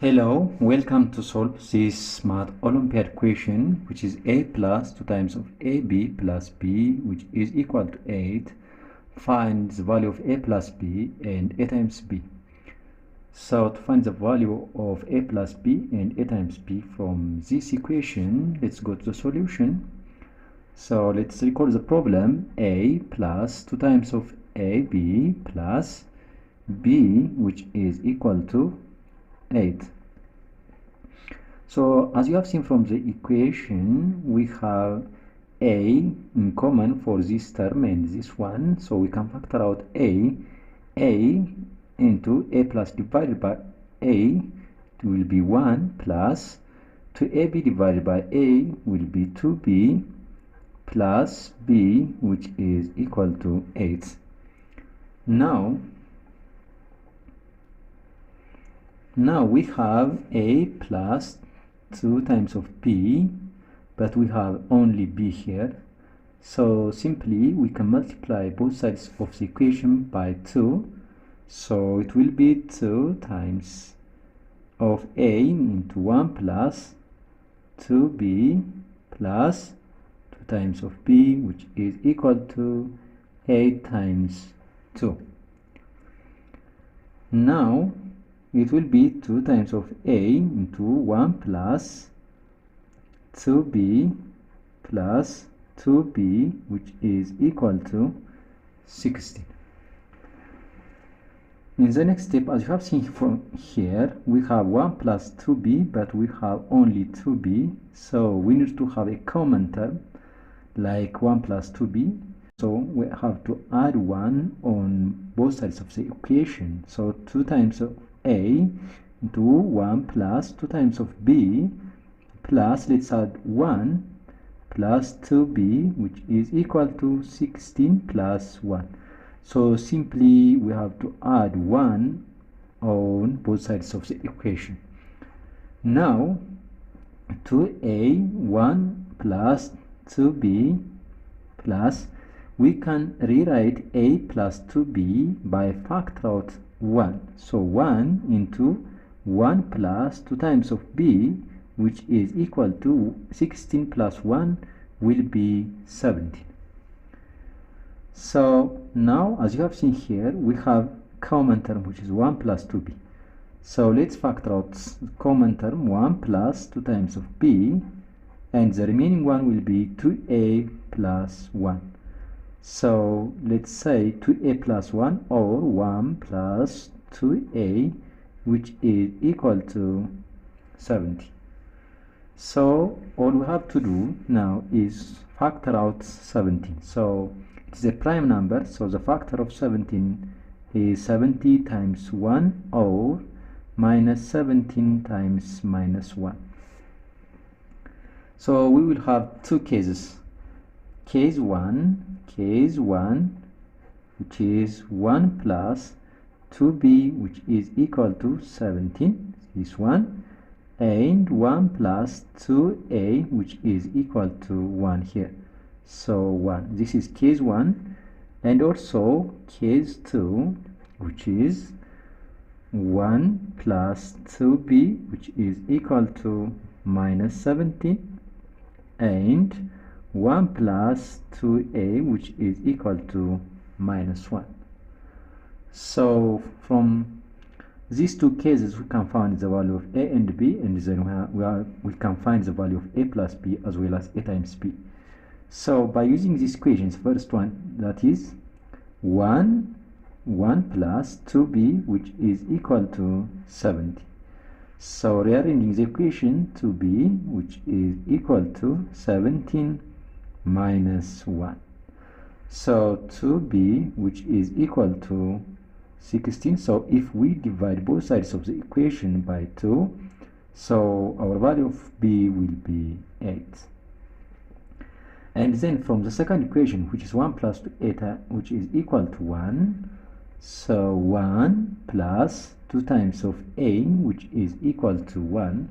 Hello, welcome to solve this math Olympiad question, which is a plus 2 times of ab plus b, which is equal to 8. Find the value of a plus b and a times b. So to find the value of a plus b and a times b from this equation, let's go to the solution. So let's record the problem. A plus 2 times of ab plus b, which is equal to 8. So as you have seen from the equation, we have a in common for this term and this one, so we can factor out a into a plus divided by a, it will be 1 plus 2ab divided by a will be 2b plus b, which is equal to 8. Now we have a plus 2 times of b, but we have only b here, so simply we can multiply both sides of the equation by 2, so it will be 2 times of a into 1 plus 2b plus 2 times of b, which is equal to 8 times 2. Now it will be 2 times of a into 1 plus 2b plus 2b, which is equal to 16. In the next step, as you have seen from here, we have 1 plus 2b, but we have only 2b, so we need to have a common term like 1 plus 2b. So we have to add 1 on both sides of the equation. So 2 times of a into 1 plus 2 times of b plus, let's add 1 plus 2b, which is equal to 16 plus 1. So simply we have to add 1 on both sides of the equation. Now 2a 1 plus 2b plus, we can rewrite a plus 2b by factor out 1. So 1 into 1 plus 2 times of b, which is equal to 16 plus 1 will be 17. So now, as you have seen here, we have common term, which is 1 plus 2b. So let's factor out common term 1 plus 2 times of b, and the remaining one will be 2a plus 1. So let's say 2a plus 1 or 1 plus 2a, which is equal to 70. So all we have to do now is factor out 17. So it's a prime number, so the factor of 17 is 70 times 1 or minus 17 times minus 1. So we will have two cases. Case 1, which is 1 plus 2b, which is equal to 17, this one, and 1 plus 2a, which is equal to 1 here. So 1, this is case 1, and also case 2, which is 1 plus 2b, which is equal to minus 17, and 1 plus 2a, which is equal to minus 1. So from these two cases, we can find the value of a and b, and then we can find the value of a plus b as well as a times b. So by using these equations, first one, that is 1 plus 2b, which is equal to 70. So rearranging the equation, 2b, which is equal to 17 minus 1. So 2b, which is equal to 16. So if we divide both sides of the equation by 2, so our value of b will be 8. And then from the second equation, which is 1 plus 2, which is equal to 1, so 1 plus 2 times of a, which is equal to 1.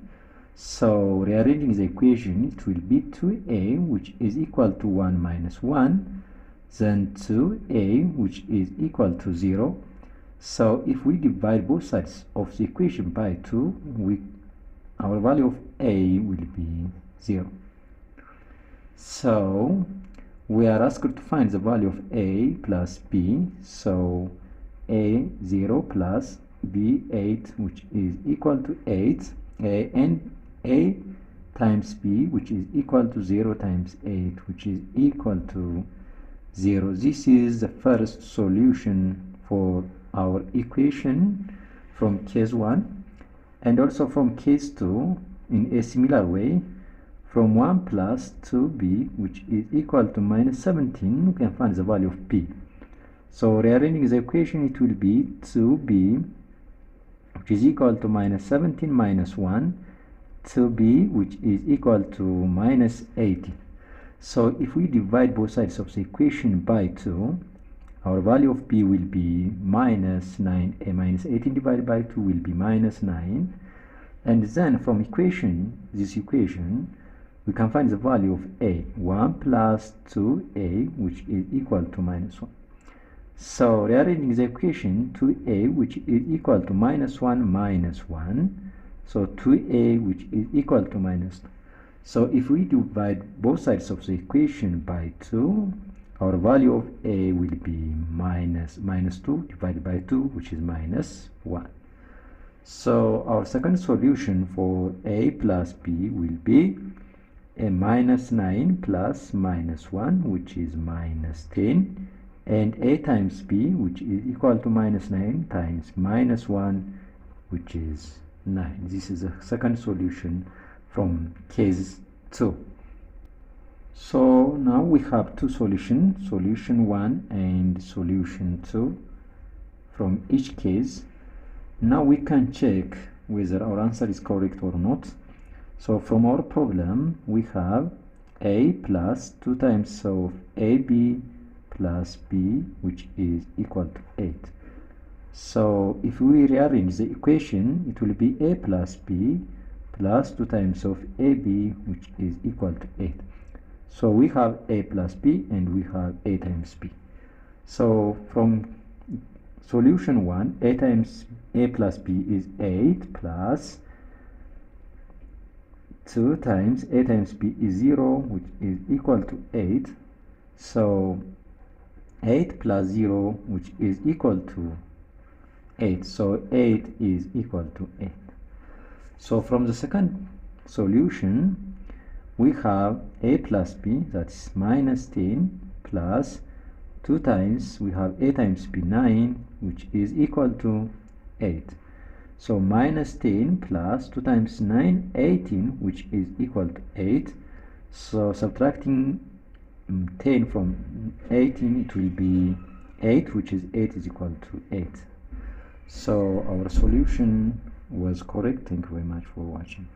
So rearranging the equation, it will be 2a, which is equal to 1 minus 1, then 2a, which is equal to 0. So if we divide both sides of the equation by 2, our value of a will be 0. So we are asked to find the value of a plus b. So a 0 plus b 8, which is equal to 8, and a times b, which is equal to 0 times 8, which is equal to 0. This is the first solution for our equation from case 1, and also from case 2 in a similar way. From 1 plus 2b, which is equal to minus 17, we can find the value of b. So rearranging the equation, it will be 2b, which is equal to minus 17 minus 1, 2b, which is equal to minus 18. So if we divide both sides of the equation by 2, our value of b will be minus 9. Minus 18 divided by 2 will be minus 9. And then from this equation, we can find the value of a, 1 plus 2a, which is equal to minus 1. So rearranging the equation, 2a, which is equal to minus 1 minus 1. So 2a, which is equal to minus 2. So if we divide both sides of the equation by 2, our value of a will be minus 2 divided by 2, which is minus 1. So our second solution for a plus b will be a minus 9 plus minus 1, which is minus 10, and a times b, which is equal to minus 9 times minus 1, which is 9. This is the second solution from case 2. So now we have two solutions, solution 1 and solution 2 from each case. Now we can check whether our answer is correct or not. So from our problem, we have a plus 2 times of ab plus b, which is equal to 8. So if we rearrange the equation, it will be a plus b plus 2 times of ab, which is equal to 8. So we have a plus b and we have a times b. So from solution 1, a times a plus b is 8 plus 2 times a times b is 0, which is equal to 8. So 8 plus 0, which is equal to 8. So 8 is equal to 8. So from the second solution, we have a plus b, that's minus 10, plus 2 times, we have a times b, 9, which is equal to 8. So minus 10 plus 2 times 9, 18, which is equal to 8. So subtracting 10 from 18, it will be 8, which is 8 is equal to 8. So our solution was correct. Thank you very much for watching.